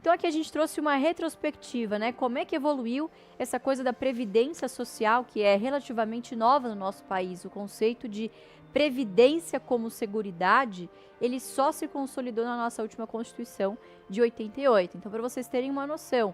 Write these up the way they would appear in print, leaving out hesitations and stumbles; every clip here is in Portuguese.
Então aqui a gente trouxe uma retrospectiva, né? Como é que evoluiu essa coisa da previdência social, que é relativamente nova no nosso país. O conceito de previdência como seguridade, ele só se consolidou na nossa última Constituição de 88. Então, para vocês terem uma noção,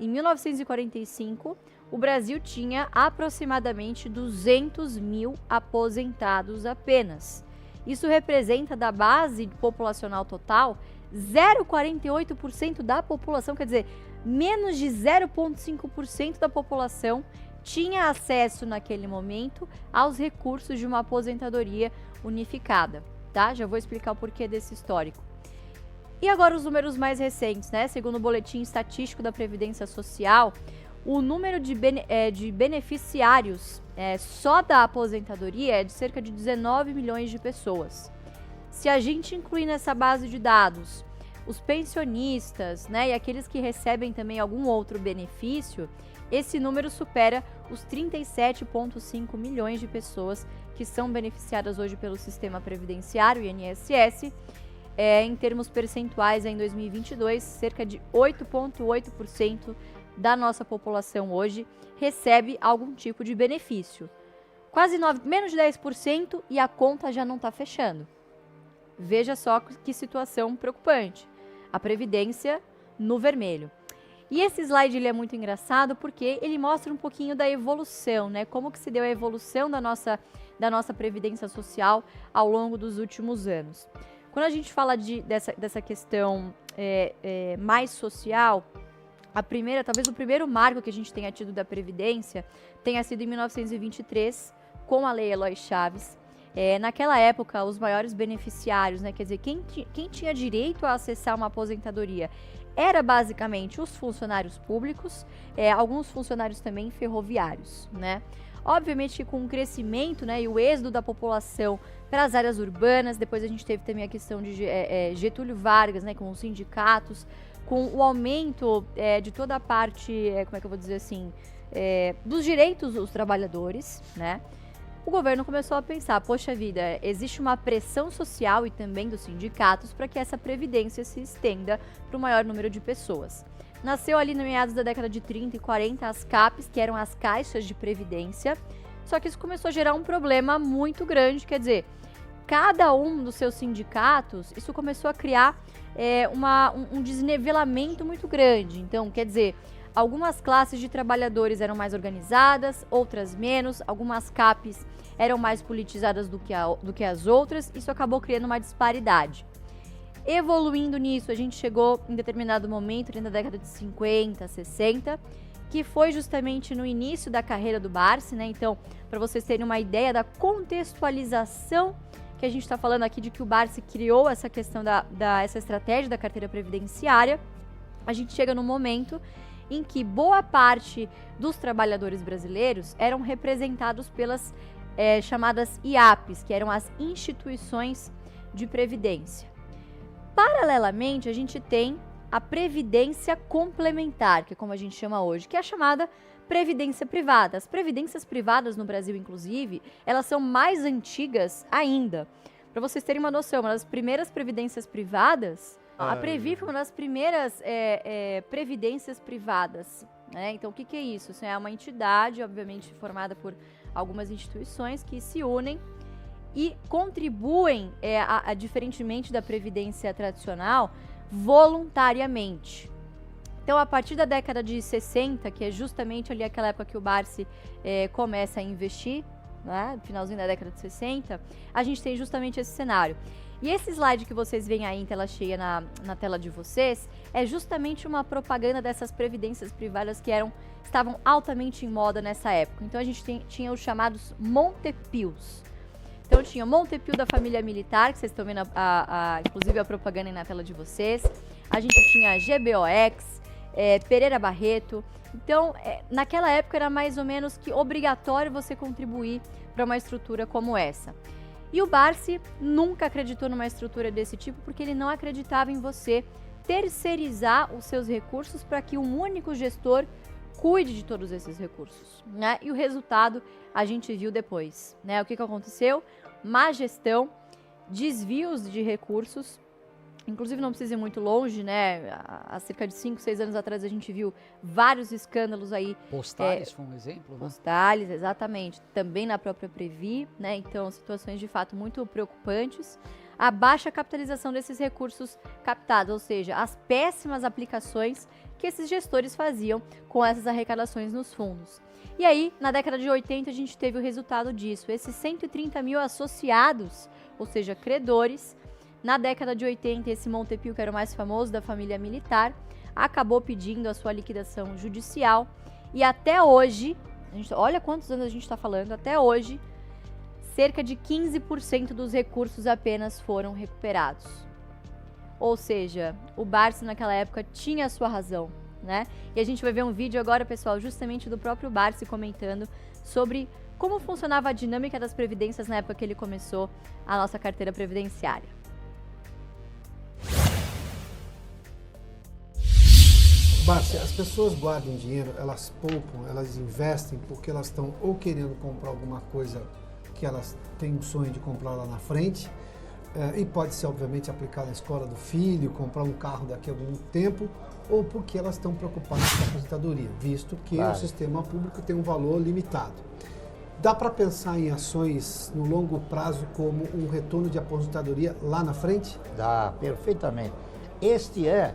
em 1945, o Brasil tinha aproximadamente 200 mil aposentados apenas. Isso representa, da base populacional total, 0,48% da população, quer dizer, menos de 0,5% da população tinha acesso naquele momento aos recursos de uma aposentadoria unificada, tá? Já vou explicar o porquê desse histórico. E agora os números mais recentes, né? Segundo o Boletim Estatístico da Previdência Social, o número de beneficiários só da aposentadoria é de cerca de 19 milhões de pessoas. Se a gente incluir nessa base de dados os pensionistas, né, e aqueles que recebem também algum outro benefício, esse número supera os 37,5 milhões de pessoas que são beneficiadas hoje pelo sistema previdenciário, INSS. Em termos percentuais, em 2022, cerca de 8,8% da nossa população hoje recebe algum tipo de benefício. Menos de 10% e a conta já não está fechando. Veja só que situação preocupante. A Previdência no vermelho. E esse slide ele é muito engraçado porque ele mostra um pouquinho da evolução, né? Como que se deu a evolução da nossa Previdência Social ao longo dos últimos anos. Quando a gente fala dessa questão mais social, talvez o primeiro marco que a gente tenha tido da Previdência tenha sido em 1923, com a Lei Eloy Chaves. Naquela época, os maiores beneficiários, né, quer dizer, quem tinha direito a acessar uma aposentadoria era basicamente os funcionários públicos, alguns funcionários também ferroviários, né? Obviamente que com o crescimento, né, e o êxodo da população para as áreas urbanas, depois a gente teve também a questão de Getúlio Vargas, né, com os sindicatos, com o aumento de toda a parte, como é que eu vou dizer assim, dos direitos dos trabalhadores, né? O governo começou a pensar, poxa vida, existe uma pressão social e também dos sindicatos para que essa previdência se estenda para o maior número de pessoas. Nasceu ali no meados da década de 30 e 40 as CAPs, que eram as caixas de previdência, só que isso começou a gerar um problema muito grande, quer dizer, cada um dos seus sindicatos, isso começou a criar um desnivelamento muito grande. Então, quer dizer, algumas classes de trabalhadores eram mais organizadas, outras menos, algumas CAPs eram mais politizadas do que as outras, isso acabou criando uma disparidade. Evoluindo nisso, a gente chegou em determinado momento, ali na década de 50, 60, que foi justamente no início da carreira do Barsi, né? Então, para vocês terem uma ideia da contextualização que a gente está falando aqui de que o Barsi criou essa questão essa estratégia da carteira previdenciária, a gente chega no momento em que boa parte dos trabalhadores brasileiros eram representados pelas chamadas IAPs, que eram as instituições de previdência. Paralelamente, a gente tem a previdência complementar, que é como a gente chama hoje, que é a chamada previdência privada. As previdências privadas no Brasil, inclusive, elas são mais antigas ainda. Para vocês terem uma noção, uma das primeiras previdências privadas, a Previ foi uma das primeiras previdências privadas, né? Então, o que é isso? Isso é uma entidade, obviamente, formada por algumas instituições que se unem e contribuem, diferentemente da previdência tradicional, voluntariamente. Então, a partir da década de 60, que é justamente ali aquela época que o Barsi começa a investir, né, finalzinho da década de 60, a gente tem justamente esse cenário. E esse slide que vocês veem aí em tela cheia na tela de vocês é justamente uma propaganda dessas previdências privadas que estavam altamente em moda nessa época. Então a gente tinha os chamados Montepios. Então tinha Montepio da família militar, que vocês estão vendo inclusive a propaganda aí na tela de vocês. A gente tinha GBOX, Pereira Barreto. Então, naquela época era mais ou menos que obrigatório você contribuir para uma estrutura como essa. E o Barsi nunca acreditou numa estrutura desse tipo porque ele não acreditava em você terceirizar os seus recursos para que um único gestor cuide de todos esses recursos, né? E o resultado a gente viu depois, né? O que aconteceu? Má gestão, desvios de recursos Inclusive, não precisa ir muito longe, né? Há cerca de 5, 6 anos atrás a gente viu vários escândalos aí. Postales foi um exemplo, né? Postales, exatamente. Também na própria Previ, né? Então, situações de fato muito preocupantes. A baixa capitalização desses recursos captados, ou seja, as péssimas aplicações que esses gestores faziam com essas arrecadações nos fundos. E aí, na década de 80, a gente teve o resultado disso. Esses 130 mil associados, ou seja, credores. Na década de 80, esse Montepio, que era o mais famoso da família militar, acabou pedindo a sua liquidação judicial. E até hoje, olha quantos anos a gente está falando, até hoje, cerca de 15% dos recursos apenas foram recuperados. Ou seja, o Barsi naquela época tinha a sua razão, né? E a gente vai ver um vídeo agora, pessoal, justamente do próprio Barsi comentando sobre como funcionava a dinâmica das previdências na época que ele começou a nossa carteira previdenciária. Barsi, as pessoas guardam dinheiro, elas poupam, elas investem porque elas estão ou querendo comprar alguma coisa que elas têm um sonho de comprar lá na frente, e pode ser obviamente aplicado na escola do filho, comprar um carro daqui a algum tempo, ou porque elas estão preocupadas com a aposentadoria, visto que o sistema público tem um valor limitado. Dá para pensar em ações no longo prazo como um retorno de aposentadoria lá na frente? Dá, perfeitamente. Este é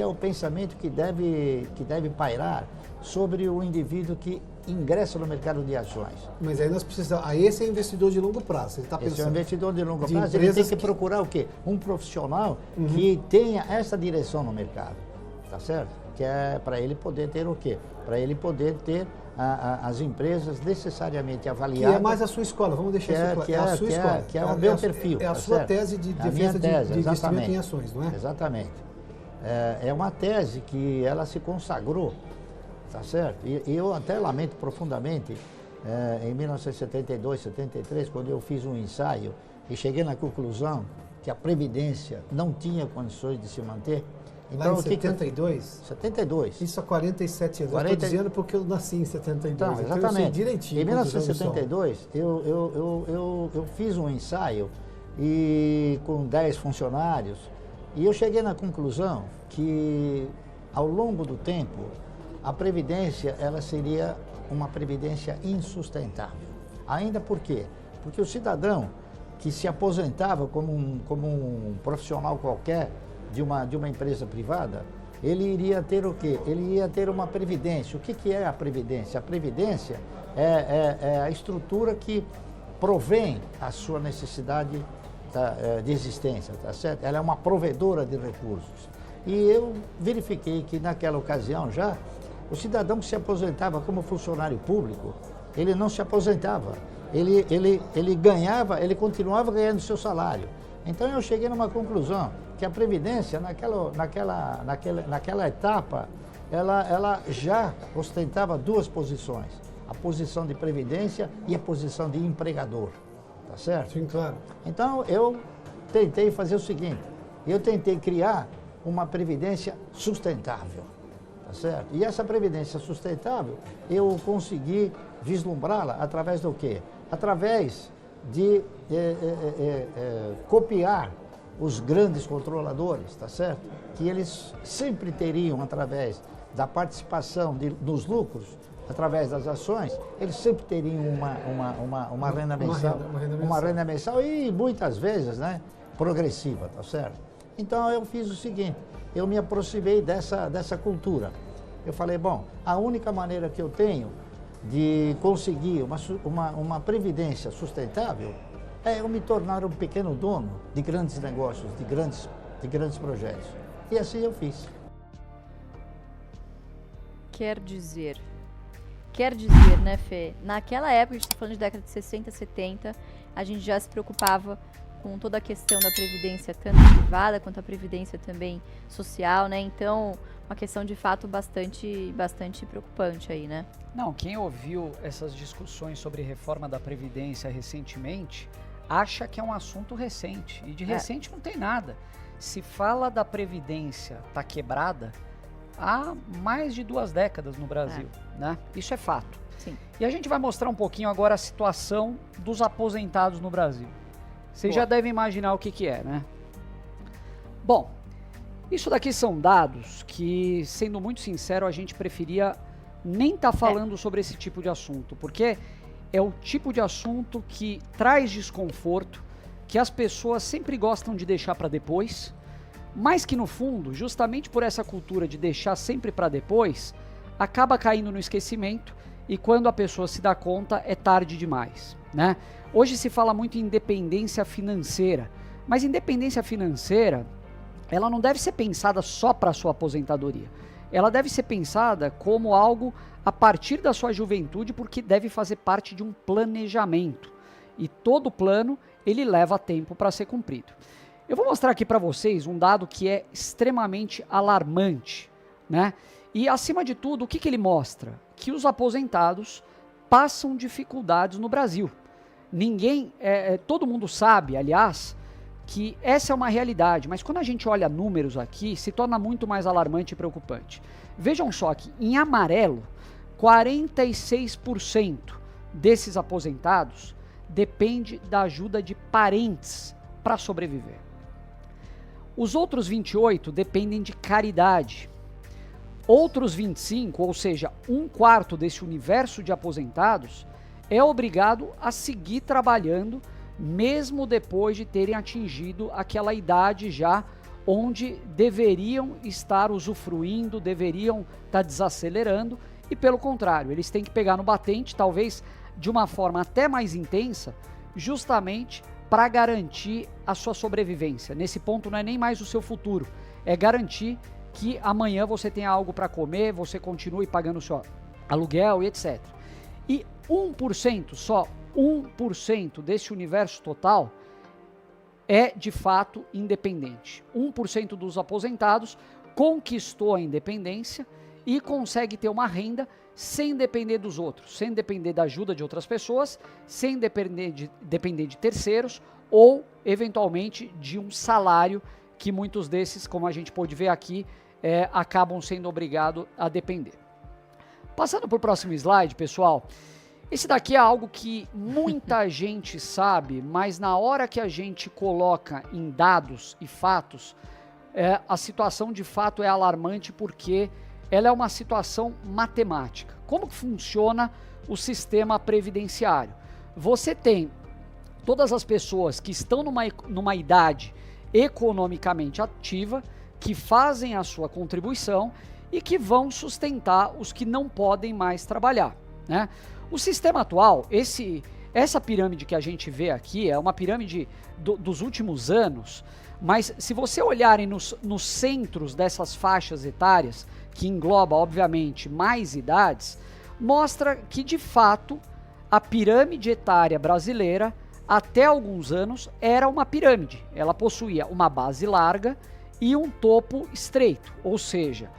o pensamento que deve pairar sobre o indivíduo que ingressa no mercado de ações. Mas aí nós precisamos... esse é investidor de longo prazo. Ele está pensando... Esse é um investidor de longo prazo, ele tem que procurar o quê? Um profissional que tenha essa direção no mercado, tá certo? Que é para ele poder ter o quê? Para ele poder ter as empresas necessariamente avaliadas. Que é mais a sua escola, vamos deixar isso claro. É a sua escola. Que é o meu perfil. É a sua tese de defesa de investimento em ações, não é? Exatamente. É uma tese que ela se consagrou, tá certo? E eu até lamento profundamente, em 1972, 73, quando eu fiz um ensaio e cheguei na conclusão que a Previdência não tinha condições de se manter. Então, lá em 72? 72. Isso há 47 anos. Eu estou dizendo porque eu nasci em 72. Então, exatamente. Eu sei direitinho. Em 1972, eu fiz um ensaio e com 10 funcionários, e eu cheguei na conclusão que, ao longo do tempo, a Previdência ela seria uma Previdência insustentável. Ainda por quê? Porque o cidadão que se aposentava como um profissional qualquer de uma empresa privada, ele iria ter o quê? Ele ia ter uma Previdência. O que é a Previdência? A Previdência é a estrutura que provém a sua necessidade de existência, tá certo? Ela é uma provedora de recursos. E eu verifiquei que naquela ocasião já, o cidadão que se aposentava como funcionário público, ele não se aposentava. Ele ganhava, ele continuava ganhando seu salário. Então eu cheguei numa conclusão que a Previdência, naquela etapa, ela já ostentava duas posições. A posição de Previdência e a posição de empregador. Tá certo? Sim, claro. Então, eu tentei fazer o seguinte, eu tentei criar uma previdência sustentável, tá certo? E essa previdência sustentável, eu consegui vislumbrá-la através do quê? Através de copiar os grandes controladores, tá certo? Que eles sempre teriam, através da participação nos lucros, através das ações, eles sempre teriam uma renda mensal. Uma renda mensal e muitas vezes, né, progressiva, tá certo? Então eu fiz o seguinte, eu me aproximei dessa cultura. Eu falei, bom, a única maneira que eu tenho de conseguir uma previdência sustentável é eu me tornar um pequeno dono de grandes negócios, de grandes projetos. E assim eu fiz. Quer dizer, né, Fê? Naquela época, a gente está falando de década de 60, 70, a gente já se preocupava com toda a questão da previdência, tanto privada quanto a previdência também social, né? Então, uma questão de fato bastante preocupante aí, né? Não, quem ouviu essas discussões sobre reforma da Previdência recentemente, acha que é um assunto recente. E de recente não tem nada. Se fala da Previdência tá quebrada há mais de 2 décadas no Brasil, né? Isso é fato. Sim. E a gente vai mostrar um pouquinho agora a situação dos aposentados no Brasil. Vocês já devem imaginar o que é, né? Bom, isso daqui são dados que, sendo muito sincero, a gente preferia nem estar falando sobre esse tipo de assunto, porque é o tipo de assunto que traz desconforto, que as pessoas sempre gostam de deixar para depois, mas que no fundo, justamente por essa cultura de deixar sempre para depois, acaba caindo no esquecimento e quando a pessoa se dá conta é tarde demais, né? Hoje se fala muito em independência financeira, mas independência financeira, ela não deve ser pensada só para a sua aposentadoria. Ela deve ser pensada como algo a partir da sua juventude, porque deve fazer parte de um planejamento. E todo plano, ele leva tempo para ser cumprido. Eu vou mostrar aqui para vocês um dado que é extremamente alarmante, né? E acima de tudo, o que ele mostra? Que os aposentados passam dificuldades no Brasil. Todo mundo sabe, aliás, que essa é uma realidade, mas quando a gente olha números aqui, se torna muito mais alarmante e preocupante. Vejam só que em amarelo, 46% desses aposentados depende da ajuda de parentes para sobreviver. Os outros 28 dependem de caridade. Outros 25, ou seja, 1/4 desse universo de aposentados, é obrigado a seguir trabalhando mesmo depois de terem atingido aquela idade já onde deveriam estar usufruindo, deveriam estar desacelerando, e pelo contrário, eles têm que pegar no batente, talvez de uma forma até mais intensa, justamente para garantir a sua sobrevivência. Nesse ponto não é nem mais o seu futuro, é garantir que amanhã você tenha algo para comer, você continue pagando o seu aluguel e etc. E 1%, só 1% desse universo total é de fato independente. 1% dos aposentados conquistou a independência e consegue ter uma renda sem depender dos outros, sem depender da ajuda de outras pessoas, sem depender de terceiros ou, eventualmente, de um salário que muitos desses, como a gente pôde ver aqui, acabam sendo obrigados a depender. Passando para o próximo slide, pessoal, esse daqui é algo que muita gente sabe, mas na hora que a gente coloca em dados e fatos, a situação de fato é alarmante porque ela é uma situação matemática. Como que funciona o sistema previdenciário? Você tem todas as pessoas que estão numa idade economicamente ativa, que fazem a sua contribuição e que vão sustentar os que não podem mais trabalhar, né? O sistema atual, essa pirâmide que a gente vê aqui, é uma pirâmide dos últimos anos, mas se você olharem nos centros dessas faixas etárias, que engloba, obviamente, mais idades, mostra que, de fato, a pirâmide etária brasileira, até alguns anos, era uma pirâmide. Ela possuía uma base larga e um topo estreito, ou seja,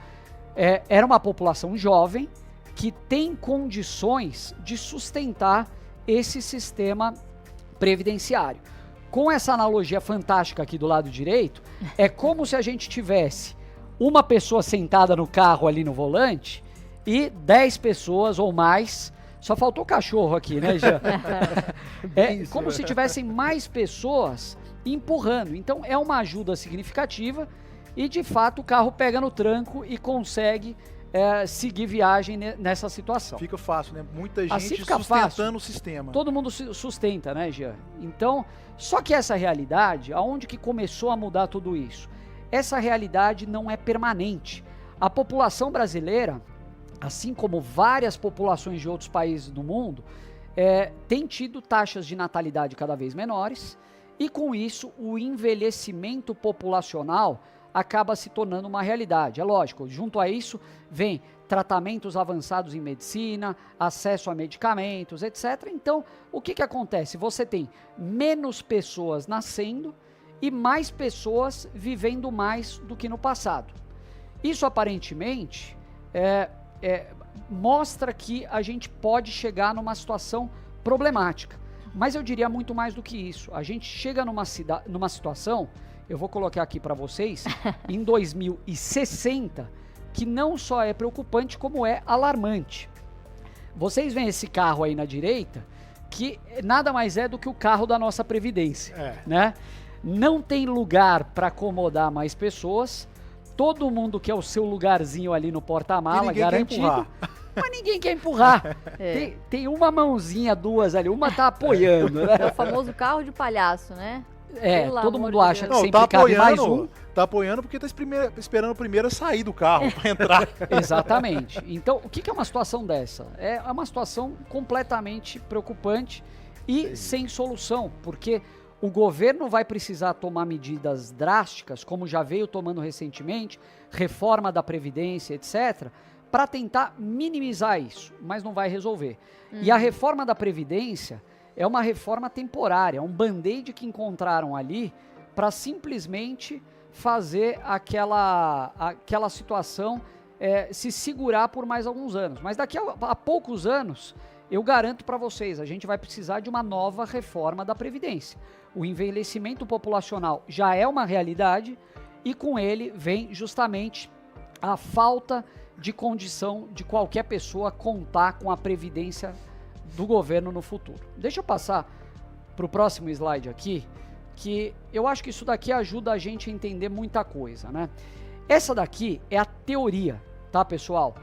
era uma população jovem que tem condições de sustentar esse sistema previdenciário. Com essa analogia fantástica aqui do lado direito, é como se a gente tivesse uma pessoa sentada no carro ali no volante e 10 pessoas ou mais, só faltou cachorro aqui, né, Jean? Como se tivessem mais pessoas empurrando. Então é uma ajuda significativa e de fato o carro pega no tranco e consegue seguir viagem nessa situação. Fica fácil, né? Muita gente assim fica sustentando fácil. O sistema. Todo mundo sustenta, né, Jean? Então, só que essa realidade, aonde que começou a mudar tudo isso? Essa realidade não é permanente. A população brasileira, assim como várias populações de outros países do mundo, tem tido taxas de natalidade cada vez menores e com isso o envelhecimento populacional acaba se tornando uma realidade. É lógico, junto a isso vem tratamentos avançados em medicina, acesso a medicamentos, etc. Então, o que acontece? Você tem menos pessoas nascendo e mais pessoas vivendo mais do que no passado. Isso aparentemente mostra que a gente pode chegar numa situação problemática. Mas eu diria muito mais do que isso. A gente chega numa situação, eu vou colocar aqui para vocês, em 2060, que não só é preocupante, como é alarmante. Vocês veem esse carro aí na direita, que nada mais é do que o carro da nossa Previdência, né? não tem lugar para acomodar mais pessoas, todo mundo quer o seu lugarzinho ali no porta-mala garantido, mas ninguém quer empurrar. Tem uma mãozinha, duas ali, uma tá apoiando, né? É o famoso carro de palhaço, né? Todo mundo acha que Não, sempre cabe mais um. Tá apoiando porque tá esperando o primeiro a sair do carro para entrar. Exatamente. Então, o que é uma situação dessa? É uma situação completamente preocupante e sem solução, porque o governo vai precisar tomar medidas drásticas, como já veio tomando recentemente, reforma da Previdência, etc., para tentar minimizar isso, mas não vai resolver. E a reforma da Previdência é uma reforma temporária, é um band-aid que encontraram ali para simplesmente fazer aquela situação se segurar por mais alguns anos. Mas daqui a poucos anos, eu garanto para vocês, a gente vai precisar de uma nova reforma da Previdência. O envelhecimento populacional já é uma realidade e com ele vem justamente a falta de condição de qualquer pessoa contar com a Previdência do governo no futuro. Deixa eu passar para o próximo slide aqui, que eu acho que isso daqui ajuda a gente a entender muita coisa, né? Essa daqui é a teoria, tá, pessoal?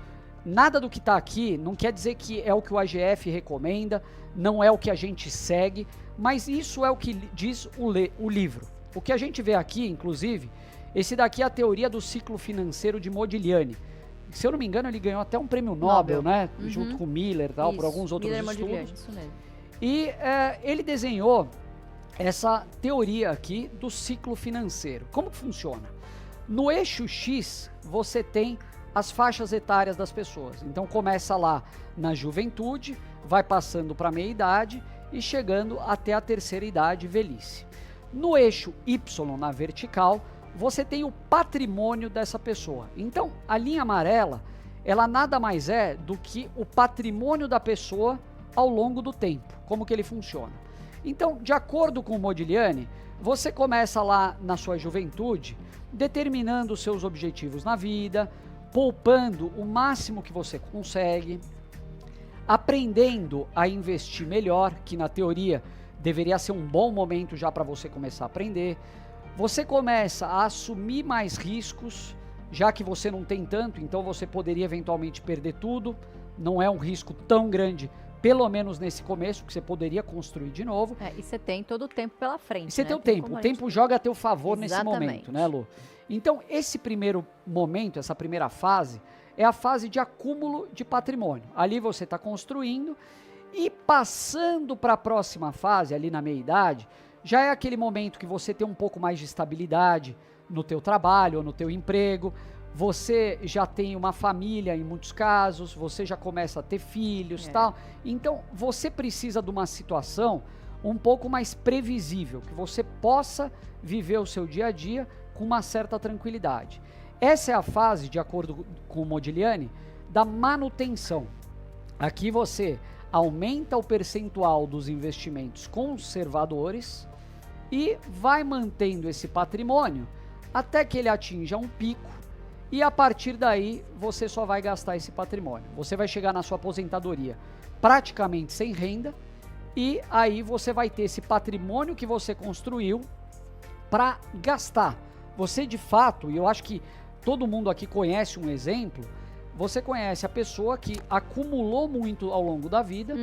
Nada do que está aqui não quer dizer que é o que o AGF recomenda, não é o que a gente segue, mas isso é o que diz o livro. O que a gente vê aqui, inclusive, esse daqui é a teoria do ciclo financeiro de Modigliani. Se eu não me engano, ele ganhou até um prêmio Nobel, né? Junto com Miller e tal, por alguns outros estudos. Isso mesmo. E ele desenhou essa teoria aqui do ciclo financeiro. Como que funciona? No eixo X, você tem as faixas etárias das pessoas. Então começa lá na juventude, vai passando para a meia-idade e chegando até a terceira idade, velhice. No eixo Y, na vertical, você tem o patrimônio dessa pessoa. Então, a linha amarela, ela nada mais é do que o patrimônio da pessoa ao longo do tempo. Como que ele funciona? Então, de acordo com o Modigliani, você começa lá na sua juventude, determinando os seus objetivos na vida, poupando o máximo que você consegue, aprendendo a investir melhor, que na teoria deveria ser um bom momento já para você começar a aprender. Você começa a assumir mais riscos, já que você não tem tanto, então você poderia eventualmente perder tudo. Não é um risco tão grande, pelo menos nesse começo, que você poderia construir de novo. E você tem todo o tempo pela frente. E você tem o Tem tempo, o tempo joga a teu favor nesse Exatamente. momento, né, Lu? Então, esse primeiro momento, essa primeira fase, é a fase de acúmulo de patrimônio. Ali você está construindo e passando para a próxima fase, ali na meia-idade, já é aquele momento que você tem um pouco mais de estabilidade no teu trabalho ou no teu emprego, você já tem uma família em muitos casos, você já começa a ter filhos e tal. Então, você precisa de uma situação um pouco mais previsível, que você possa viver o seu dia a dia com uma certa tranquilidade. Essa é a fase, de acordo com o Modigliani, da manutenção. Aqui você aumenta o percentual dos investimentos conservadores e vai mantendo esse patrimônio até que ele atinja um pico e a partir daí você só vai gastar esse patrimônio. Você vai chegar na sua aposentadoria praticamente sem renda e aí você vai ter esse patrimônio que você construiu para gastar. Você de fato, e eu acho que todo mundo aqui conhece um exemplo, você conhece a pessoa que acumulou muito ao longo da vida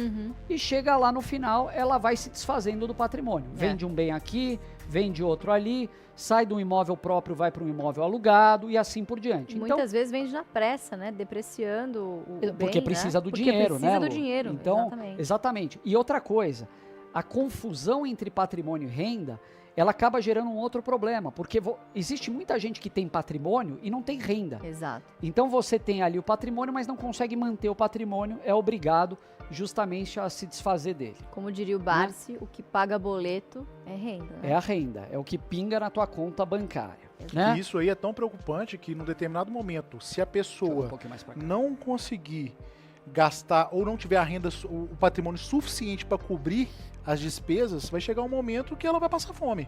e chega lá no final, ela vai se desfazendo do patrimônio. Vende um bem aqui, vende outro ali, sai de um imóvel próprio, vai para um imóvel alugado e assim por diante. Muitas vezes vende na pressa, né? Depreciando o bem, porque precisa do Porque dinheiro, precisa né, do Lu? dinheiro, Então, exatamente. E outra coisa, a confusão entre patrimônio e renda, ela acaba gerando um outro problema, porque existe muita gente que tem patrimônio e não tem renda. Exato. Então você tem ali o patrimônio, mas não consegue manter o patrimônio, é obrigado justamente a se desfazer dele. Como diria o Barsi, o que paga boleto é renda. Né? É a renda, é o que pinga na tua conta bancária. Né? E isso aí é tão preocupante que num determinado momento, se a pessoa não conseguir gastar ou não tiver a renda, o patrimônio suficiente para cobrir as despesas, vai chegar um momento que ela vai passar fome,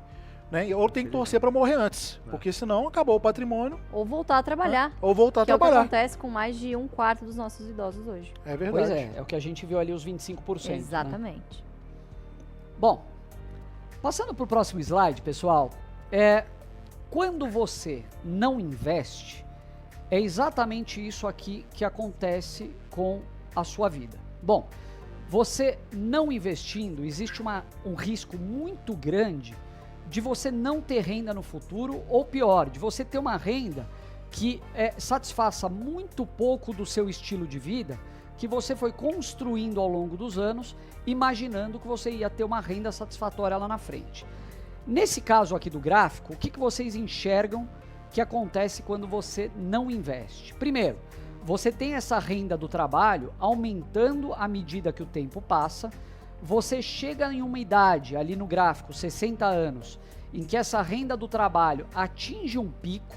né? Ou tem que torcer para morrer antes, porque senão acabou o patrimônio. Ou voltar a trabalhar. Ou voltar a trabalhar. trabalhar. É o que acontece com mais de 1/4 dos nossos idosos hoje. É verdade. Pois é o que a gente viu ali, os 25%. Exatamente. Né? Bom, Passando para o próximo slide, pessoal, quando você não investe, é exatamente isso aqui que acontece com a sua vida. Bom, você não investindo, existe um risco muito grande de você não ter renda no futuro, ou pior, de você ter uma renda que satisfaça muito pouco do seu estilo de vida, que você foi construindo ao longo dos anos, imaginando que você ia ter uma renda satisfatória lá na frente. Nesse caso aqui do gráfico, o que vocês enxergam que acontece quando você não investe? Primeiro, você tem essa renda do trabalho aumentando à medida que o tempo passa, você chega em uma idade, ali no gráfico, 60 anos, em que essa renda do trabalho atinge um pico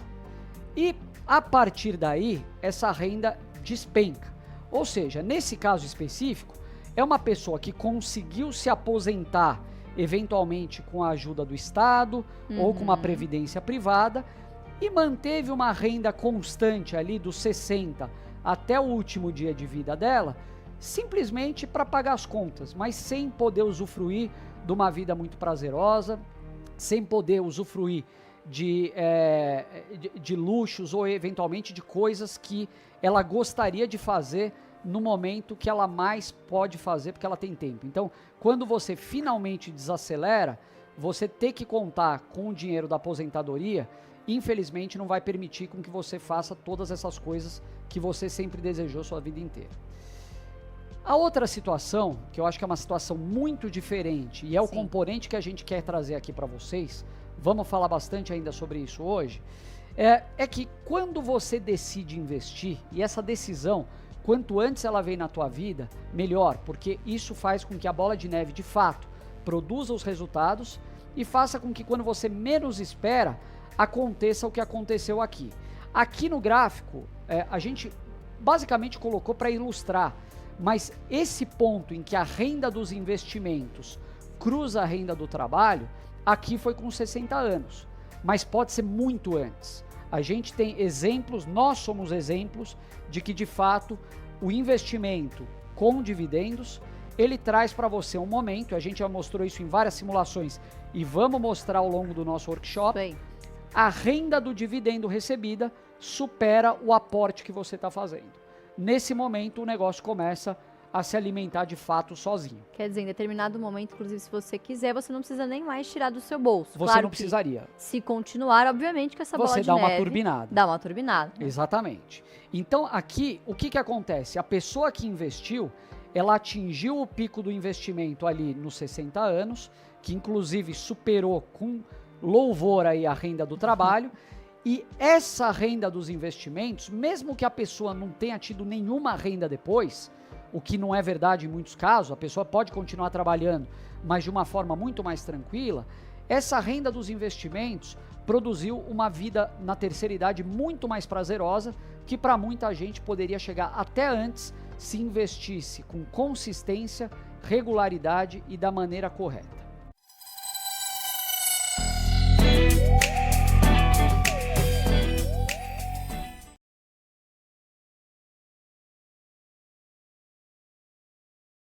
e, a partir daí, essa renda despenca. Ou seja, nesse caso específico, é uma pessoa que conseguiu se aposentar, eventualmente com a ajuda do Estado ou com uma previdência privada, e manteve uma renda constante ali dos 60 até o último dia de vida dela, simplesmente para pagar as contas, mas sem poder usufruir de uma vida muito prazerosa, sem poder usufruir de luxos ou eventualmente de coisas que ela gostaria de fazer no momento que ela mais pode fazer porque ela tem tempo. Então, quando você finalmente desacelera, você ter que contar com o dinheiro da aposentadoria, infelizmente não vai permitir com que você faça todas essas coisas que você sempre desejou sua vida inteira. A outra situação, que eu acho que é uma situação muito diferente e é o componente que a gente quer trazer aqui para vocês, vamos falar bastante ainda sobre isso hoje, é que quando você decide investir, e essa decisão, quanto antes ela vem na tua vida, melhor, porque isso faz com que a bola de neve de fato produza os resultados e faça com que quando você menos espera, aconteça o que aconteceu aqui. Aqui no gráfico, a gente basicamente colocou para ilustrar, mas esse ponto em que a renda dos investimentos cruza a renda do trabalho, aqui foi com 60 anos, mas pode ser muito antes. A gente tem exemplos, nós somos exemplos de que de fato o investimento com dividendos, ele traz para você um momento, a gente já mostrou isso em várias simulações e vamos mostrar ao longo do nosso workshop, Bem. A renda do dividendo recebida supera o aporte que você está fazendo. Nesse momento o negócio começa a se alimentar de fato sozinho. Quer dizer, em determinado momento, inclusive, se você quiser, você não precisa nem mais tirar do seu bolso. Você Claro não que precisaria. se continuar, obviamente, que essa bola Você de dá uma neve turbinada. dá uma turbinada. Exatamente. Então aqui, o que acontece? A pessoa que investiu, ela atingiu o pico do investimento ali nos 60 anos, que inclusive superou com louvor aí a renda do trabalho, e essa renda dos investimentos, mesmo que a pessoa não tenha tido nenhuma renda depois, o que não é verdade em muitos casos, a pessoa pode continuar trabalhando, mas de uma forma muito mais tranquila, essa renda dos investimentos produziu uma vida na terceira idade muito mais prazerosa, que para muita gente poderia chegar até antes se investisse com consistência, regularidade e da maneira correta.